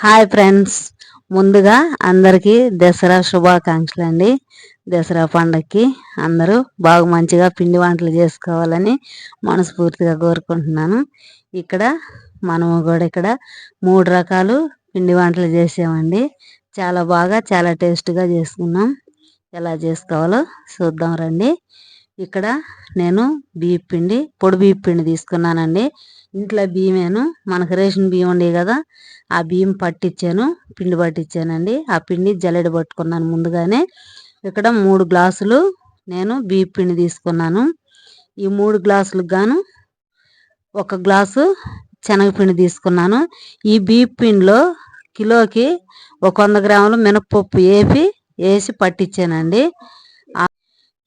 Hi friends, ముందుగా అందరికీ దసరా శుభాకాంక్షలు అండి. దసరా పండగకి అందరూ బాగా మంచిగా పిండి వంటలు చేసుకోవాలని మనస్ఫూర్తిగా కోరుకుంటున్నాను. ఇక్కడ మనము కూడా ఇక్కడ 3 రకాలు పిండి వంటలు చేసామండి. చాలా బాగా చాలా టేస్ట్గా చేసుకున్నాం. ఎలా చేసుకోవాలో చూద్దాం రండి. ఇక్కడ నేను పొడి బియ్యం పిండి తీసుకున్నానండి. ఇంట్లో బియ్యమేను, మనకు రేషన్ బియ్యం ఉండే కదా, ఆ బియ్యం పట్టించాను, పిండి పట్టించానండి. ఆ పిండి జల్లెడ పట్టుకున్నాను ముందుగానే. ఇక్కడ 3 గ్లాసులు నేను బియ్యం పిండి తీసుకున్నాను. ఈ 3 గ్లాసులకు గాను 1 గ్లాసు శనగపిండి తీసుకున్నాను. ఈ బియ్యం పిండిలో కిలోకి 100 గ్రాములు మినపప్పు వేసి పట్టించానండి.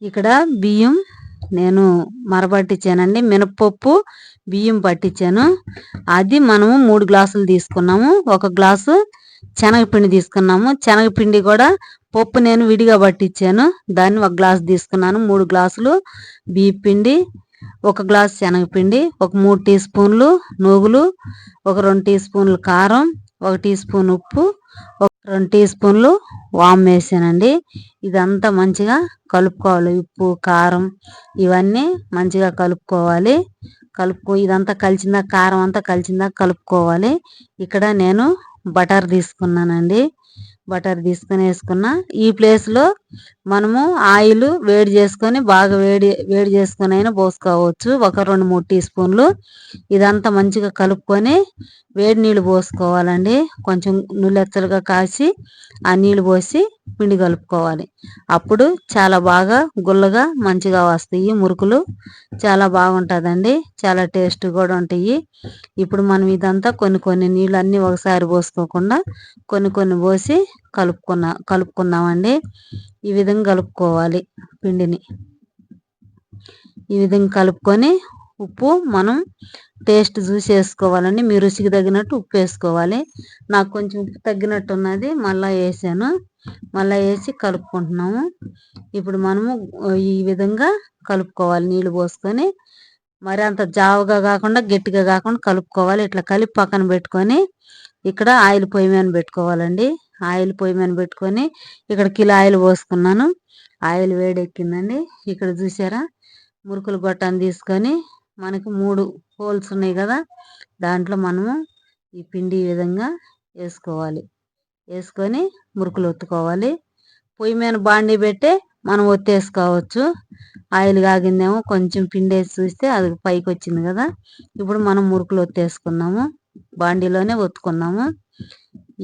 ఇక్కడ బియ్యం నేను మరపట్టించానండి. మినపప్పు బియ్యం పట్టించాను. అది మనము 3 గ్లాసులు తీసుకున్నాము. 1 గ్లాసు శనగపిండి తీసుకున్నాము. శనగపిండి కూడా పప్పు నేను విడిగా పట్టించాను, దాన్ని 1 గ్లాసు తీసుకున్నాను. 3 గ్లాసులు బియ్యం పిండి, 1 గ్లాసు శనగపిండి, ఒక 3 టీ స్పూన్లు నువ్వులు, ఒక 2 టీ స్పూన్లు కారం, 1 టీ స్పూన్ ఉప్పు, ఒక 2 టీ స్పూన్లు వాము వేసానండి. ఇదంతా మంచిగా కలుపుకోవాలి. ఉప్పు కారం ఇవన్నీ మంచిగా కలుపుకోవాలి. ఇదంతా కలిసిందా, కారం అంతా కలిసిందా కలుపుకోవాలి. ఇక్కడ నేను బటర్ తీసుకున్నానండి. బటర్ తీసుకొని వేసుకున్న. ఈ ప్లేస్లో మనము ఆయిల్ వేడి చేసుకొని బాగా వేడి చేసుకొని అయినా పోసుకోవచ్చు, ఒక 2-3 టీ స్పూన్లు. ఇదంతా మంచిగా కలుపుకొని వేడి నీళ్ళు పోసుకోవాలండి. కొంచెం నులెచ్చలుగా కాసి ఆ నీళ్ళు పోసి పిండి కలుపుకోవాలి. అప్పుడు చాలా బాగా గుల్లగా మంచిగా వస్తాయి మురుకులు. చాలా బాగుంటుందండి, చాలా టేస్ట్ కూడా ఉంటాయి. ఇప్పుడు మనం ఇదంతా కొన్ని నీళ్ళు అన్నీ ఒకసారి పోసుకోకుండా కొన్ని పోసి కలుపుకుందామండి. ఈ విధంగా కలుపుకోవాలి పిండిని. ఈ విధంగా కలుపుకొని ఉప్పు మనం టేస్ట్ చూసి వేసుకోవాలండి. మీ రుచికి తగినట్టు ఉప్పు వేసుకోవాలి. నాకు కొంచెం ఉప్పు తగ్గినట్టు ఉన్నది, మళ్ళీ వేసాను. మళ్ళీ వేసి కలుపుకుంటున్నాము. ఇప్పుడు మనము ఈ విధంగా కలుపుకోవాలి. నీళ్ళు పోసుకొని మరి అంత జావుగా కాకుండా గట్టిగా కాకుండా కలుపుకోవాలి. ఇట్లా కలిపి పక్కన పెట్టుకొని ఇక్కడ ఆయిల్ పొయ్యి మీద పెట్టుకోవాలండి. ఆయిల్ పొయ్యి మీద పెట్టుకొని ఇక్కడ కిలో ఆయిల్ పోసుకున్నాను. ఆయిల్ వేడెక్కిందండి. ఇక్కడ చూసారా, మురుకులు గొట్టాన్ని తీసుకొని మనకి 3 హోల్స్ ఉన్నాయి కదా, దాంట్లో మనము ఈ పిండి ఈ విధంగా వేసుకోవాలి. వేసుకొని మురుకులు ఒత్తుకోవాలి. పొయ్యి మీద బాండీ పెట్టి మనం ఒత్తేసుకోవచ్చు. ఆయిల్ కాగిందేమో కొంచెం పిండి వేసి చూస్తే అది పైకి వచ్చింది కదా. ఇప్పుడు మనం మురుకులు ఒత్తేసుకున్నాము, బాండీలోనే ఒత్తుకున్నాము.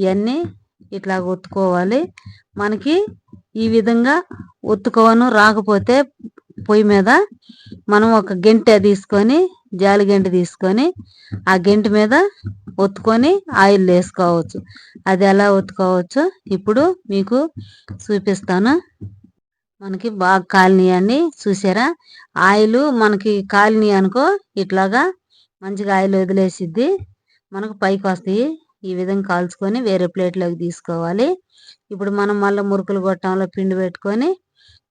ఇవన్నీ ఇట్లా ఒత్తుకోవాలి. మనకి ఈ విధంగా ఒత్తుకోవను రాకపోతే పొయ్యి మీద మనం ఒక గెంటె తీసుకొని, జాలి గెంటె తీసుకొని ఆ గెంటె మీద ఒత్తుకొని ఆయిల్ వేసుకోవచ్చు. అది ఎలా ఒత్తుకోవచ్చో ఇప్పుడు మీకు చూపిస్తాను. మనకి బాగా కాలినాయండి, చూసారా. ఆయిల్ మనకి కాలినాయి అనుకో, ఇట్లాగా మంచిగా ఆయిల్ వదిలేసిద్ది, మనకు పైకి వస్తాయి. ఈ విధంగా కాల్చుకొని వేరే ప్లేట్లోకి తీసుకోవాలి. ఇప్పుడు మనం మళ్ళీ మురుకులు గొట్టంలో పిండి పెట్టుకొని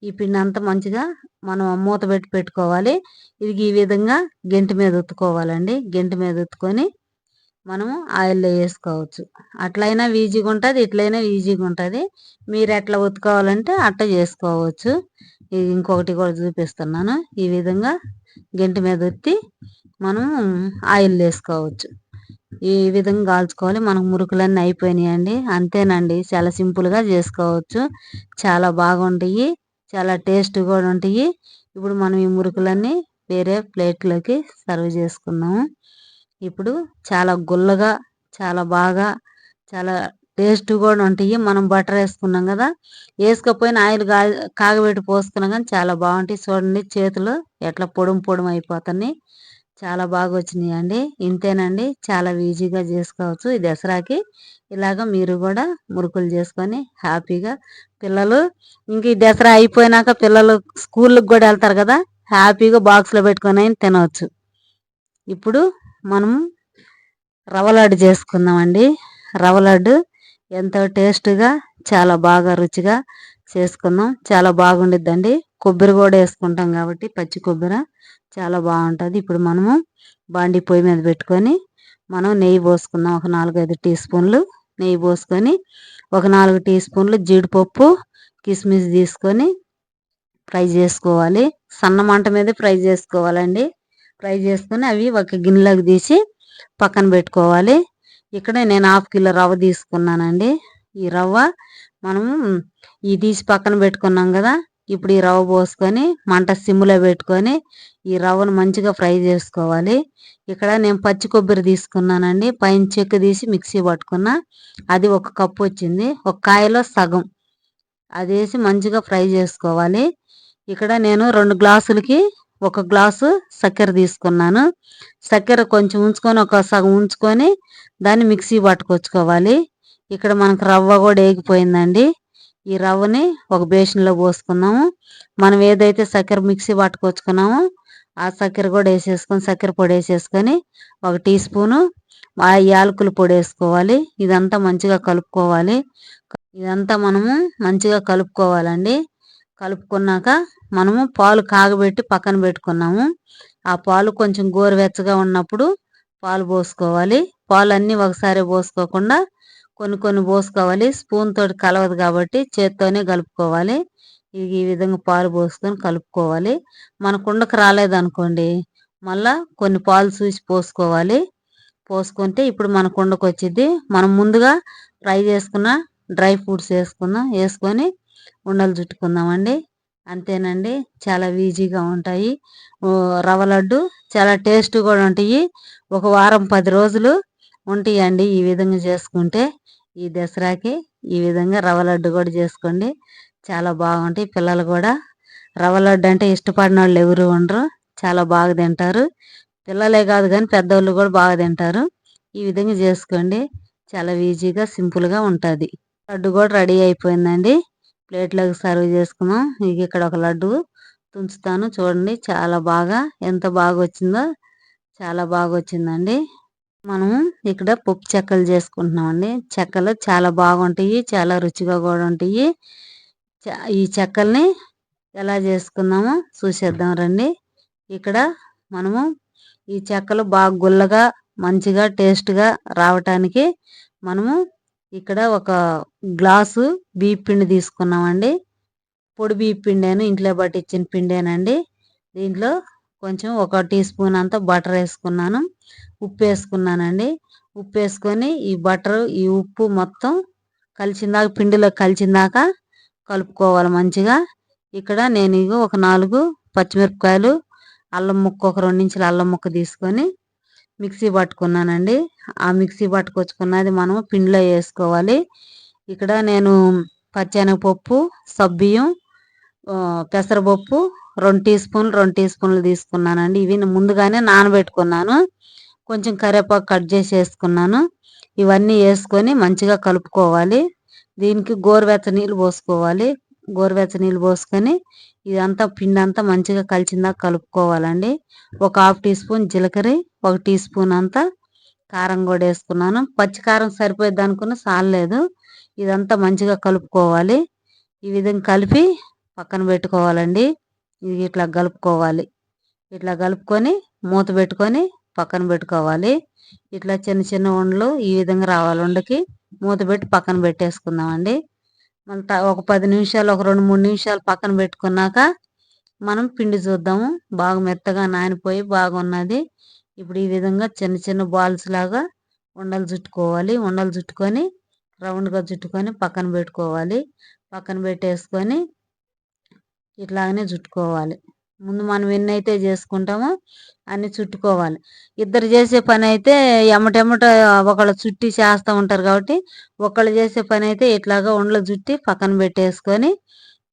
ఈ పిండి అంతా మంచిగా మనం మూత పెట్టుకోవాలి. ఇది ఈ విధంగా గెంటి మీద ఒత్తుకోవాలండి. గెంటి మీద ఒత్తుకొని మనము ఆయిల్లో వేసుకోవచ్చు. అట్లయినా ఈజీగా ఉంటుంది, ఇట్లయినా ఈజీగా ఉంటుంది. మీరు ఎట్లా ఒత్తుకోవాలంటే అట్లా చేసుకోవచ్చు. ఇది ఇంకొకటి కూడా చూపిస్తున్నాను. ఈ విధంగా గెంటి మీద ఒత్తి మనం ఆయిల్ వేసుకోవచ్చు. ఈ విధంగా కాల్చుకోవాలి. మనకు మురుకులన్నీ అయిపోయినాయండి. అంతేనండి, చాలా సింపుల్గా చేసుకోవచ్చు. చాలా బాగుంటాయి, చాలా టేస్ట్ కూడా ఉంటాయి. ఇప్పుడు మనం ఈ మురుకులన్నీ వేరే ప్లేట్లోకి సర్వ్ చేసుకున్నాము. ఇప్పుడు చాలా గుల్లగా, చాలా బాగా, చాలా టేస్ట్ కూడా ఉంటాయి. మనం బటర్ వేసుకున్నాం కదా, వేసుకోపోయిన ఆయిల్ కాగబెట్టి పోసుకున్నాం కానీ చాలా బాగుంటాయి. చూడండి, చేతులు ఎట్లా పొడుము అయిపోతున్నాయి. చాలా బాగా వచ్చినాయి అండి. ఇంతేనండి, చాలా ఈజీగా చేసుకోవచ్చు. ఈ దసరాకి ఇలాగ మీరు కూడా మురుకులు చేసుకొని హ్యాపీగా పిల్లలు, ఇంక ఈ దసరా అయిపోయినాక పిల్లలు స్కూళ్ళకి కూడా వెళ్తారు కదా, హ్యాపీగా బాక్స్లో పెట్టుకొని తినవచ్చు. ఇప్పుడు మనము రవ్వ లడ్డు చేసుకుందామండి. రవ్వ లడ్డు ఎంతో టేస్ట్గా, చాలా బాగా రుచిగా చేసుకుందాం. చాలా బాగుండిద్దండి. కొబ్బరి కూడా వేసుకుంటాం కాబట్టి, పచ్చి కొబ్బరి చాలా బాగుంటుంది. ఇప్పుడు మనము బాండీ పొయ్యి మీద పెట్టుకొని మనం నెయ్యి పోసుకుందాం. ఒక 4-5 టీ స్పూన్లు నెయ్యి పోసుకొని ఒక 4 టీ స్పూన్లు జీడిపప్పు కిస్మిస్ తీసుకొని ఫ్రై చేసుకోవాలి. సన్న మంట మీద ఫ్రై చేసుకోవాలండి. ఫ్రై చేసుకొని అవి ఒక గిన్నెలోకి తీసి పక్కన పెట్టుకోవాలి. ఇక్కడ నేను 1/2 కిలో రవ్వ తీసుకున్నానండి. ఈ రవ్వ మనము ఈ తీసి పక్కన పెట్టుకున్నాం కదా, ఇప్పుడు ఈ రవ్వ పోసుకొని మంట సిమ్లో పెట్టుకొని ఈ రవ్వను మంచిగా ఫ్రై చేసుకోవాలి. ఇక్కడ నేను పచ్చి కొబ్బరి తీసుకున్నానండి. పైన చెక్కు తీసి మిక్సీ పట్టుకున్నా. అది 1 కప్పు వచ్చింది. ఒక కాయలో సగం అది వేసి మంచిగా ఫ్రై చేసుకోవాలి. ఇక్కడ నేను 2 గ్లాసులకి 1 గ్లాసు చక్కెర తీసుకున్నాను. చక్కెర కొంచెం ఉంచుకొని ఒక సగం ఉంచుకొని దాన్ని మిక్సీ పట్టుకొచ్చుకోవాలి. ఇక్కడ మనకు రవ్వ కూడా వేగిపోయిందండి. ఈ రవ్వని ఒక బేషన్లో పోసుకున్నాము. మనం ఏదైతే చక్కెర మిక్సీ పట్టుకొచ్చుకున్నామో ఆ చక్కెర కూడా వేసేసుకొని చక్కెర పొడి వేసేసుకొని 1 టీ స్పూను యాలకుల పొడి వేసుకోవాలి. ఇదంతా మంచిగా కలుపుకోవాలి. ఇదంతా మనము మంచిగా కలుపుకోవాలండి. కలుపుకున్నాక మనము పాలు కాగబెట్టి పక్కన పెట్టుకున్నాము. ఆ పాలు కొంచెం గోరువెచ్చగా ఉన్నప్పుడు పాలు పోసుకోవాలి. పాలు అన్నీ ఒకసారి పోసుకోకుండా కొన్ని కొన్ని పోసుకోవాలి. స్పూన్ తోటి కలవదు కాబట్టి చేత్తోనే కలుపుకోవాలి. ఈ విధంగా పాలు పోసుకొని కలుపుకోవాలి. మన కుండకు రాలేదనుకోండి మళ్ళా కొన్ని పాలు చూసి పోసుకోవాలి. పోసుకుంటే ఇప్పుడు మన కుండకు వచ్చింది. మనం ముందుగా ఫ్రై చేసుకున్న డ్రై ఫ్రూట్స్ వేసుకొని ఉండలు చుట్టుకుందామండి. అంతేనండి, చాలా ఈజీగా ఉంటాయి. రవ్వ లడ్డు చాలా టేస్ట్ కూడా ఉంటాయి. ఒక వారం 10 రోజులు ఉంటాయండి ఈ విధంగా చేసుకుంటే. ఈ దసరాకి ఈ విధంగా రవ్వ లడ్డు కూడా చేసుకోండి, చాలా బాగుంటాయి. పిల్లలు కూడా రవ్వ లడ్డు అంటే ఇష్టపడిన వాళ్ళు ఎవరు ఉండరు, చాలా బాగా తింటారు. పిల్లలే కాదు కానీ పెద్దవాళ్ళు కూడా బాగా తింటారు. ఈ విధంగా చేసుకోండి, చాలా ఈజీగా సింపుల్గా ఉంటుంది. లడ్డు కూడా రెడీ అయిపోయిందండి. ప్లేట్లోకి సర్వ్ చేసుకున్నాం. ఇక్కడ ఒక లడ్డు తుంచుతాను చూడండి. చాలా బాగా ఎంత బాగా వచ్చిందో, చాలా బాగా వచ్చిందండి. మనము ఇక్కడ పప్పు చెక్కలు చేసుకుంటున్నామండి. చెక్కలు చాలా బాగుంటాయి, చాలా రుచిగా కూడా ఉంటాయి. ఈ చెక్కల్ని ఎలా చేసుకుందామో చూసేద్దాం రండి. ఇక్కడ మనము ఈ చెక్కలు బాగా గుల్లగా మంచిగా టేస్ట్గా రావటానికి మనము ఇక్కడ ఒక గ్లాసు బియ్య పిండి తీసుకున్నామండి. పొడి బియ్య పిండేను, ఇంట్లో పట్టించిన పిండేనండి. దీంట్లో కొంచెం 1 టీ స్పూన్ అంతా బటర్ వేసుకున్నాను. ఉప్పు వేసుకున్నానండి. ఉప్పు వేసుకొని ఈ బటరు ఈ ఉప్పు మొత్తం కలిసిందాక పిండిలో కలిసిందాక కలుపుకోవాలి మంచిగా. ఇక్కడ నేను ఒక 4 పచ్చిమిరపకాయలు, అల్లం ముక్క ఒక 2 ఇంచుల అల్లం ముక్క తీసుకొని మిక్సీ పట్టుకున్నానండి. ఆ మిక్సీ పట్టుకొచ్చుకున్నది మనం పిండిలో వేసుకోవాలి. ఇక్కడ నేను పచ్చెనగపప్పు, సబ్బియ్యం, పెసరపప్పు 2 టీ స్పూన్లు తీసుకున్నానండి. ఇవి ముందుగానే నానబెట్టుకున్నాను. కొంచెం కరివేపాకు కట్ చేసి వేసుకున్నాను. ఇవన్నీ వేసుకొని మంచిగా కలుపుకోవాలి. దీనికి గోరువెచ్చ నీళ్ళు పోసుకోవాలి. గోరువెచ్చ నీళ్ళు పోసుకొని ఇదంతా పిండి అంతా మంచిగా కలిసిందాక కలుపుకోవాలండి. ఒక 1/2 టీ స్పూన్ జీలకర్ర, 1 టీ స్పూన్ అంతా కారం కూడా వేసుకున్నాను. పచ్చి కారం సరిపోయేది అనుకున్న చాలలేదు. ఇదంతా మంచిగా కలుపుకోవాలి. ఈ విధంగా కలిపి పక్కన పెట్టుకోవాలండి. ఇది ఇట్లా కలుపుకోవాలి. ఇట్లా కలుపుకొని మూత పెట్టుకొని పక్కన పెట్టుకోవాలి. ఇట్లా చిన్న చిన్న ఉండలు ఈ విధంగా రావాలి. ఉండకి మూత పెట్టి పక్కన పెట్టేసుకుందామండి. మళ్ళీ ఒక 10 నిమిషాలు, ఒక 2-3 నిమిషాలు పక్కన పెట్టుకున్నాక మనం పిండి చూద్దాము. బాగా మెత్తగా నానిపోయి బాగున్నది. ఇప్పుడు ఈ విధంగా చిన్న చిన్న బాల్స్ లాగా ఉండలు చుట్టుకోవాలి. ఉండలు చుట్టుకొని రౌండ్గా చుట్టుకొని పక్కన పెట్టుకోవాలి. పక్కన పెట్టేసుకొని ఇట్లాగనే చుట్టుకోవాలి. ముందు మనం ఎన్నైతే చేసుకుంటామో అన్ని చుట్టుకోవాలి. ఇద్దరు చేసే పని అయితే ఎమ్మటెమ్మట ఒకళ్ళు చుట్టి చేస్తూ ఉంటారు కాబట్టి ఒకళ్ళు చేసే పని అయితే ఇట్లాగా ఉండలు చుట్టి పక్కన పెట్టేసుకొని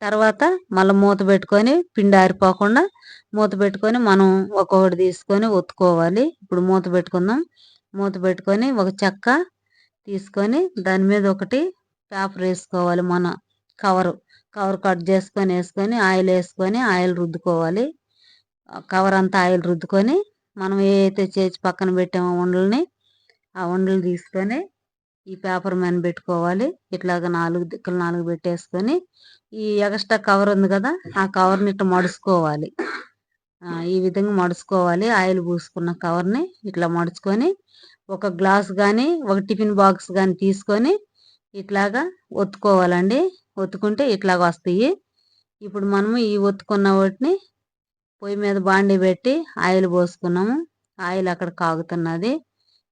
తర్వాత మళ్ళీ మూత పెట్టుకొని పిండి ఆరిపోకుండా మూత పెట్టుకొని మనం ఒక్కొక్కటి తీసుకొని ఒత్తుకోవాలి. ఇప్పుడు మూత పెట్టుకుందాం. మూత పెట్టుకొని ఒక చెక్క తీసుకొని దాని మీద ఒకటి పేపర్ వేసుకోవాలి. మన కవర్ కట్ చేసుకొని వేసుకొని ఆయిల్ వేసుకొని ఆయిల్ రుద్దుకోవాలి. కవర్ అంతా ఆయిల్ రుద్దుకొని మనం ఏదైతే చేసి పక్కన పెట్టామో ఉండల్ని ఆ ఉండలు తీసుకొని ఈ పేపర్ మీద పెట్టుకోవాలి. ఇట్లాగ 4 దిక్కులు 4 పెట్టేసుకొని ఈ ఎక్స్ట్రా కవర్ ఉంది కదా ఆ కవర్ని ఇట్లా మడుచుకోవాలి. ఈ విధంగా మడుచుకోవాలి. ఆయిల్ పూసుకున్న కవర్ని ఇట్లా మడుచుకొని ఒక గ్లాస్ కానీ ఒక టిఫిన్ బాక్స్ కానీ తీసుకొని ఇట్లాగా ఒత్తుకోవాలండి. ఒత్తుకుంటే ఇట్లాగ వస్తాయి. ఇప్పుడు మనము ఈ ఒత్తుకున్న వాటిని పొయ్యి మీద బాండీ పెట్టి ఆయిల్ పోసుకున్నాము. ఆయిల్ అక్కడ కాగుతున్నది.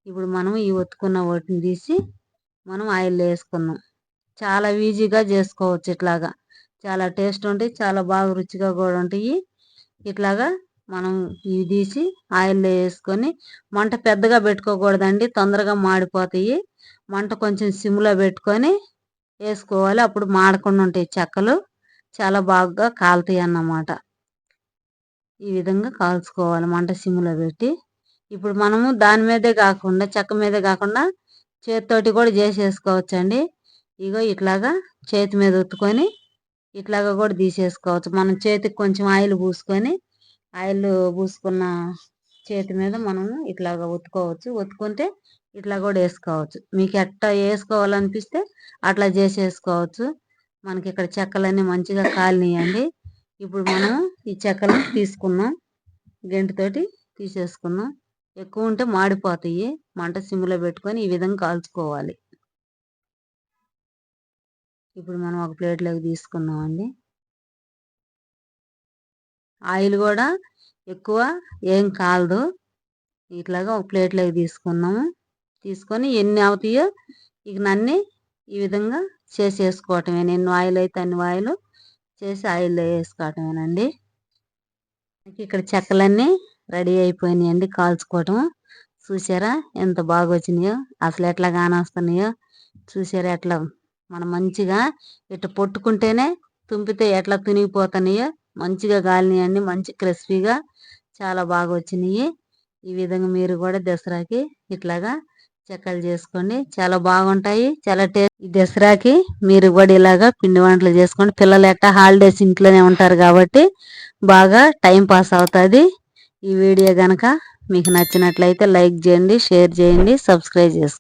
ఇప్పుడు మనం ఈ ఒత్తుకున్న వాటిని తీసి మనం ఆయిల్ వేసుకున్నాం. చాలా ఈజీగా చేసుకోవచ్చు ఇట్లాగా. చాలా టేస్ట్ ఉంటాయి, చాలా బాగా రుచిగా కూడా ఉంటాయి. ఇట్లాగా మనం ఇవి తీసి ఆయిల్లో వేసుకొని మంట పెద్దగా పెట్టుకోకూడదండి, తొందరగా మాడిపోతాయి. మంట కొంచెం సిమ్లో పెట్టుకొని వేసుకోవాలి. అప్పుడు మాడకుండా ఉంటాయి చెక్కలు, చాలా బాగా కాలుతాయి అన్నమాట. ఈ విధంగా కాల్చుకోవాలి మంట సిమ్లో పెట్టి. ఇప్పుడు మనము దాని మీదే కాకుండా, చెక్క మీదే కాకుండా చేతితోటి కూడా చేసేసుకోవచ్చండి. ఇగో ఇట్లాగా చేతి మీద ఒత్తుకొని ఇట్లాగా కూడా తీసేసుకోవచ్చు. మనం చేతికి కొంచెం ఆయిల్ పూసుకొని, ఆయిల్ పూసుకున్న చేతి మీద మనము ఇట్లాగా ఒత్తుకోవచ్చు. ఒత్తుకుంటే ఇట్లా కూడా వేసుకోవచ్చు. మీకు ఎట్లా వేసుకోవాలనిపిస్తే అట్లా చేసేసుకోవచ్చు. మనకి ఇక్కడ చెక్కలన్నీ మంచిగా కాలినాయండి. ఇప్పుడు మనం ఈ చెక్కలు తీసుకున్నాం, గెంటితోటి తీసేసుకున్నాం. ఎక్కువ ఉంటే మాడిపోతాయి. మంట సిమ్లో పెట్టుకొని ఈ విధంగా కాల్చుకోవాలి. ఇప్పుడు మనం ఒక ప్లేట్లోకి తీసుకున్నామండి. ఆయిల్ కూడా ఎక్కువ ఏం కాలదు. ఇట్లాగా ఒక ప్లేట్లోకి తీసుకున్నాము. తీసుకొని ఎన్ని అవుతాయో ఇక నన్ని ఈ విధంగా చేసేసుకోవటమే. ఎన్ని ఆయిల్ అయితే అన్ని ఆయిల్ చేసి ఆయిల్లో వేసుకోవటమేనండి. ఇక్కడ చెక్కలన్నీ రెడీ అయిపోయినాయండి కాల్చుకోవటం. చూసారా ఎంత బాగా వచ్చినాయో, అసలు ఎట్లా కానొస్తున్నాయో చూసారా. ఎట్లా మనం మంచిగా ఇట్లా పొట్టుకుంటేనే తుంపితే ఎట్లా తునిగిపోతున్నాయో మంచిగా కాలినాయండి. మంచి క్రిస్పీగా చాలా బాగా వచ్చినాయి. ఈ విధంగా మీరు కూడా దసరాకి ఇట్లాగా చెక్కలు చేసుకోండి, చాలా బాగుంటాయి. చాలా ఈ దసరాకి మీరు కూడా ఇలాగా పిండి వంటలు చేసుకోండి. పిల్లలు ఎట్టా హాలిడేస్ ఇంట్లోనే ఉంటారు కాబట్టి బాగా టైం పాస్ అవుతుంది. ఈ వీడియో కనుక మీకు నచ్చినట్లయితే లైక్ చేయండి, షేర్ చేయండి, సబ్స్క్రైబ్ చేసుకోండి.